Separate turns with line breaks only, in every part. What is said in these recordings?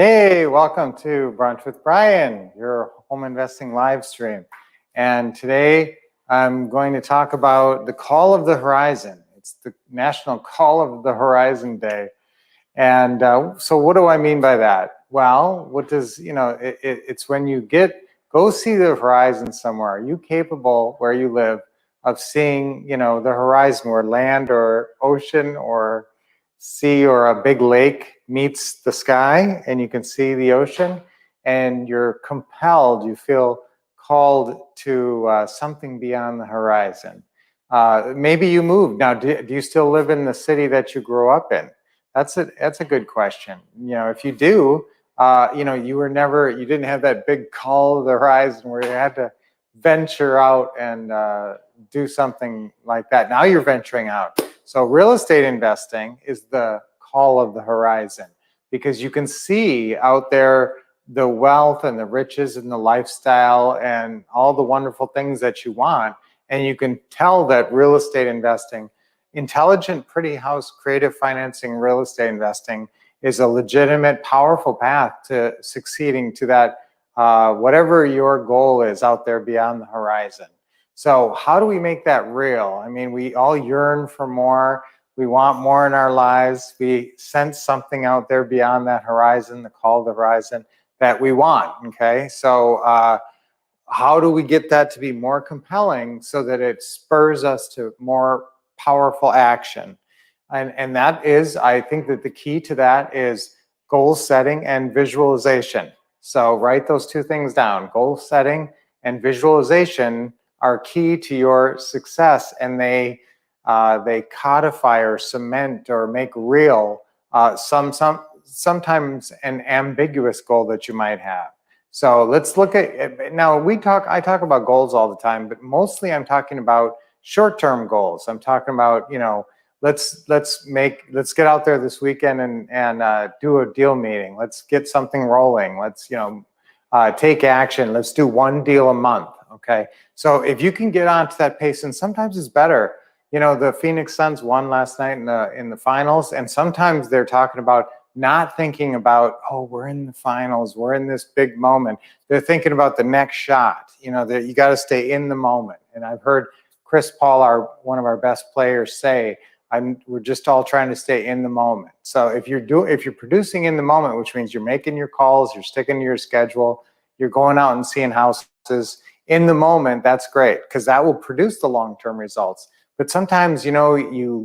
Hey, welcome to Brunch with Brian, your home investing live stream. And today I'm going to talk about the Call of the Horizon. It's the National Call of the Horizon Day. And so what do I mean by that? Well, it's when you go see the horizon somewhere. Are you capable where you live of seeing, the horizon where land or ocean or sea or a big lake meets the sky and you can see the ocean and you're compelled, you feel called to something beyond the horizon. Maybe you moved. Now, do you still live in the city that you grew up in? That's a good question. If you do, you didn't have that big call of the horizon where you had to venture out and do something like that. Now you're venturing out. So real estate investing is the call of the horizon because you can see out there the wealth and the riches and the lifestyle and all the wonderful things that you want. And you can tell that real estate investing, intelligent, pretty house, creative financing, real estate investing is a legitimate, powerful path to succeeding to that, whatever your goal is out there beyond the horizon. So how do we make that real? I mean, we all yearn for more. We want more in our lives. We sense something out there beyond that horizon, the call of the horizon, that we want, okay? So how do we get that to be more compelling so that it spurs us to more powerful action? And that is, I think that the key to that is goal setting and visualization. So write those two things down. Goal setting and visualization are key to your success, and they codify or cement or make real sometimes an ambiguous goal that you might have. So let's look at, now I talk about goals all the time, but mostly I'm talking about short-term goals. I'm talking about, let's get out there this weekend and do a deal meeting. Let's get something rolling. Let's, take action. Let's do one deal a month. Okay. So if you can get onto that pace, and sometimes it's better, the Phoenix Suns won last night in the finals, and sometimes they're talking about not thinking about, oh, we're in the finals, we're in this big moment. They're thinking about the next shot. That you got to stay in the moment. And I've heard Chris Paul, one of our best players, say, we're just all trying to stay in the moment. So if you're producing in the moment, which means you're making your calls, you're sticking to your schedule, you're going out and seeing houses in the moment, that's great, because that will produce the long-term results. But sometimes, you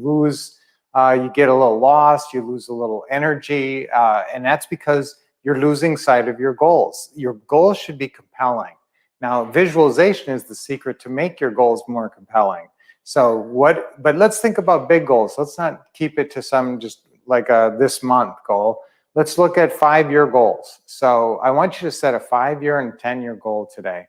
lose, you get a little lost, you lose a little energy, and that's because you're losing sight of your goals. Your goals should be compelling. Now, visualization is the secret to make your goals more compelling. But let's think about big goals. Let's not keep it to some just like a this month goal. Let's look at 5-year goals. So I want you to set a 5-year and 10-year goal today.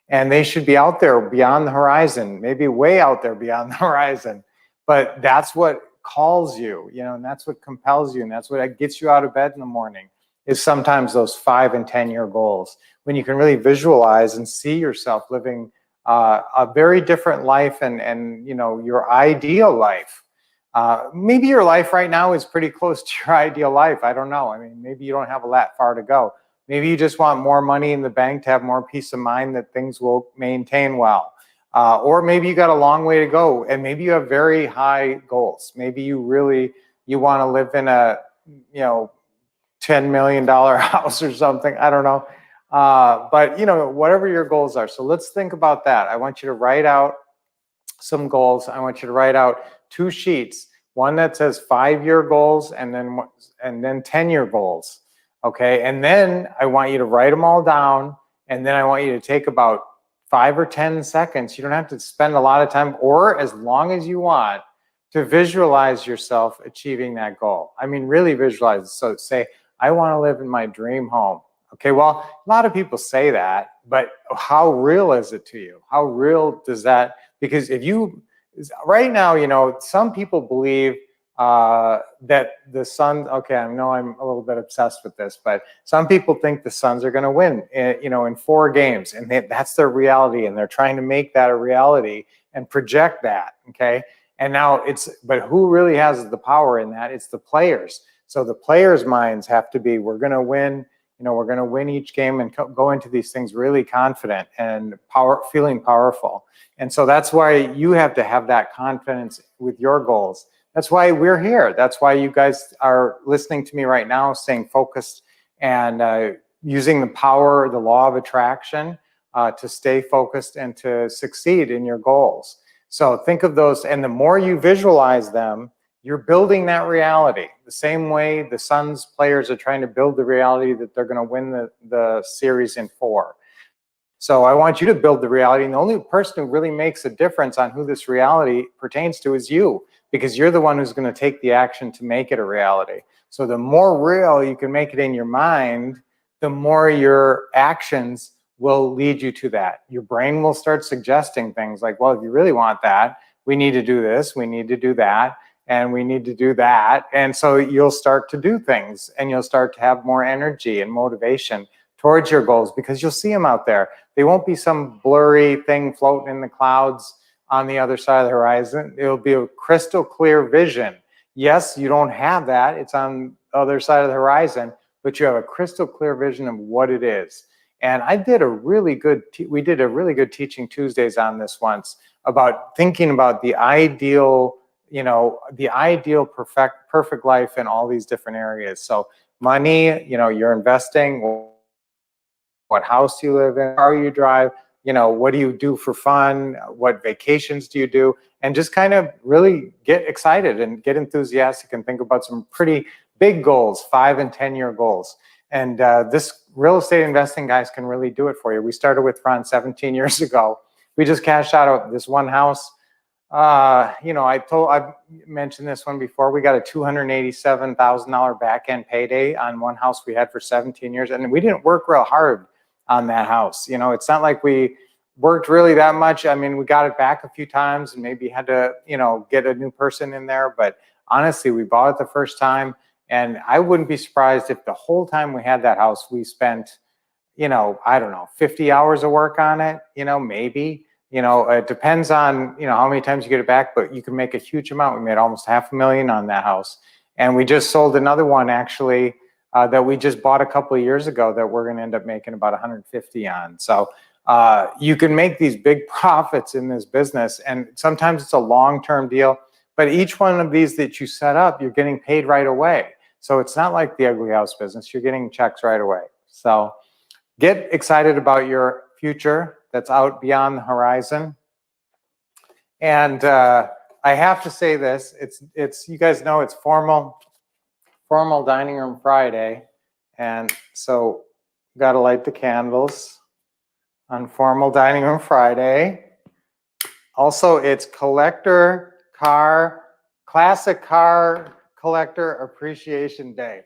And they should be out there beyond the horizon, maybe way out there beyond the horizon. But that's what calls you, and that's what compels you, and that's what gets you out of bed in the morning, is sometimes those 5 and 10-year goals, when you can really visualize and see yourself living a very different life and your ideal life. Maybe your life right now is pretty close to your ideal life. I don't know. I mean, maybe you don't have a lot far to go. Maybe you just want more money in the bank to have more peace of mind that things will maintain well. Or maybe you got a long way to go, and maybe you have very high goals. Maybe you want to live in a $10 million house or something. I don't know. But whatever your goals are. So let's think about that. I want you to write out some goals. I want you to write out 2 sheets. One that says 5-year goals and then 10-year goals. Okay, and then I want you to write them all down, and then I want you to take about 5 or 10 seconds. You don't have to spend a lot of time, or as long as you want, to visualize yourself achieving that goal. I mean, really visualize it. So say, I want to live in my dream home. Okay, well, a lot of people say that, but how real is it to you? How real does that, because right now, some people believe that the Suns, okay, I know I'm a little bit obsessed with this, but some people think the Suns are going to win, in 4 games, and that's their reality, and they're trying to make that a reality and project that, okay? And now but who really has the power in that? It's the players. So the players' minds have to be, we're going to win. We're going to win each game and go into these things really confident and feeling powerful. And so that's why you have to have that confidence with your goals. That's why we're here. That's why you guys are listening to me right now, staying focused and using the power, the law of attraction, to stay focused and to succeed in your goals. So think of those, and the more you visualize them, you're building that reality. The same way the Suns players are trying to build the reality that they're going to win the series in 4. So I want you to build the reality, and the only person who really makes a difference on who this reality pertains to is you, because you're the one who's going to take the action to make it a reality. So the more real you can make it in your mind, the more your actions will lead you to that. Your brain will start suggesting things like, well, if you really want that, we need to do this, we need to do that, and we need to do that. And so you'll start to do things, and you'll start to have more energy and motivation towards your goals, because you'll see them out there. They won't be some blurry thing floating in the clouds on the other side of the horizon. It'll be a crystal clear vision. Yes, you don't have that. It's on the other side of the horizon, but you have a crystal clear vision of what it is. And we did a really good Teaching Tuesdays on this once, about thinking about the ideal, perfect life in all these different areas. So money, you're investing, what house do you live in, car you drive, what do you do for fun, what vacations do you do, and just kind of really get excited and get enthusiastic and think about some pretty big goals, 5 and 10-year goals. And this real estate investing, guys, can really do it for you. We started with Ron 17 years ago. We just cashed out of this one house. I've mentioned this one before. We got a $287,000 back end payday on one house we had for 17 years, and we didn't work real hard on that house. It's not like we worked really that much. I mean, we got it back a few times and maybe had to, get a new person in there. But honestly, we bought it the first time, and I wouldn't be surprised if the whole time we had that house, we spent, I don't know, 50 hours of work on it, maybe. It depends on, how many times you get it back, but you can make a huge amount. We made almost $500,000 on that house. And we just sold another one, actually, that we just bought a couple of years ago that we're going to end up making about 150 on. So you can make these big profits in this business, and sometimes it's a long-term deal, but each one of these that you set up, you're getting paid right away. So it's not like the ugly house business. You're getting checks right away. So get excited about your future that's out beyond the horizon. And I have to say this, it's you guys know it's formal dining room Friday, and so got to light the candles on formal dining room Friday. Also, it's classic car collector appreciation day.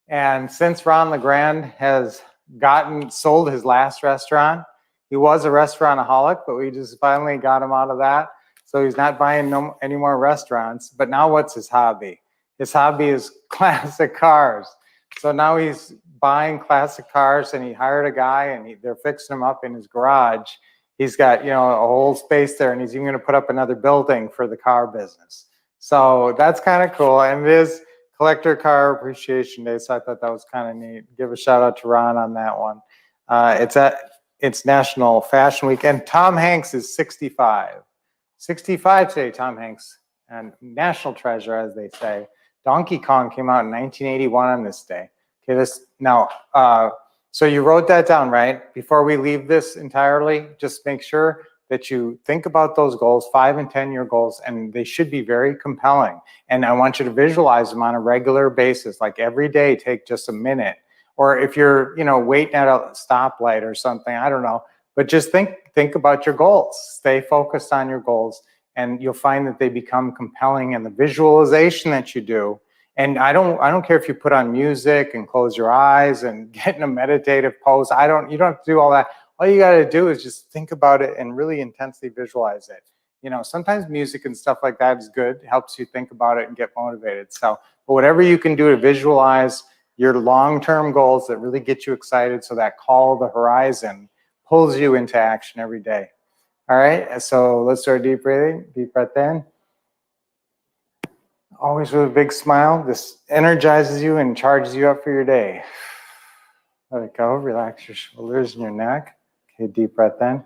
And since Ron LeGrand has sold his last restaurant, he was a restaurantaholic, but we just finally got him out of that. So he's not buying any more restaurants. But now what's his hobby? His hobby is classic cars. So now he's buying classic cars, and he hired a guy, and they're fixing them up in his garage. He's got, a whole space there, and he's even going to put up another building for the car business. So that's kind of cool. And it is Collector Car Appreciation Day, so I thought that was kind of neat. Give a shout out to Ron on that one. It's National Fashion Week, and Tom Hanks is 65. 65 today, Tom Hanks, and national treasure, as they say. Donkey Kong came out in 1981 on this day. Okay, so you wrote that down, right? Before we leave this entirely, just make sure that you think about those goals, 5 and 10-year goals, and they should be very compelling. And I want you to visualize them on a regular basis, like every day, take just a minute. Or if you're, waiting at a stoplight or something, I don't know, but just think about your goals. Stay focused on your goals, and you'll find that they become compelling. And the visualization that you do, and I don't care if you put on music and close your eyes and get in a meditative pose. You don't have to do all that. All you got to do is just think about it and really intensely visualize it. Sometimes music and stuff like that is good. It helps you think about it and get motivated. So, but whatever you can do to visualize your long-term goals that really get you excited, so that call of the horizon pulls you into action every day. All right, so let's start deep breathing. Deep breath in. Always with a big smile. This energizes you and charges you up for your day. Let it go. Relax your shoulders and your neck. Okay, deep breath in.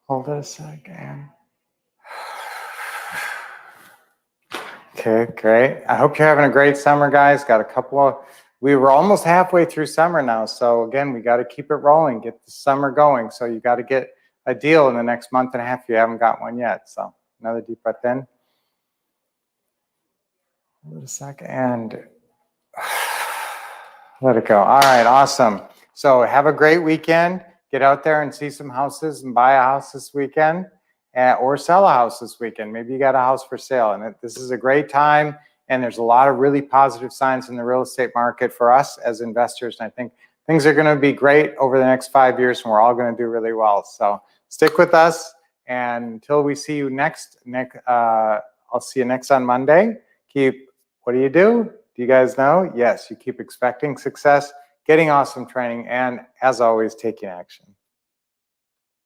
Hold it a second. Okay, great. I hope you're having a great summer, guys. Got a couple of, we were almost halfway through summer now. So again, we got to keep it rolling, get the summer going. So you got to get a deal in the next month and a half if you haven't got one yet. So another deep breath in. Hold it a second and let it go. All right, awesome. So have a great weekend. Get out there and see some houses and buy a house this weekend. Or sell a house this weekend. Maybe you got a house for sale, and this is a great time, and there's a lot of really positive signs in the real estate market for us as investors, and I think things are going to be great over the next 5 years, and we're all going to do really well. So stick with us, and until we see you next, I'll see you next on Monday. What do? Do you guys know? Yes, you keep expecting success, getting awesome training, and as always, taking action.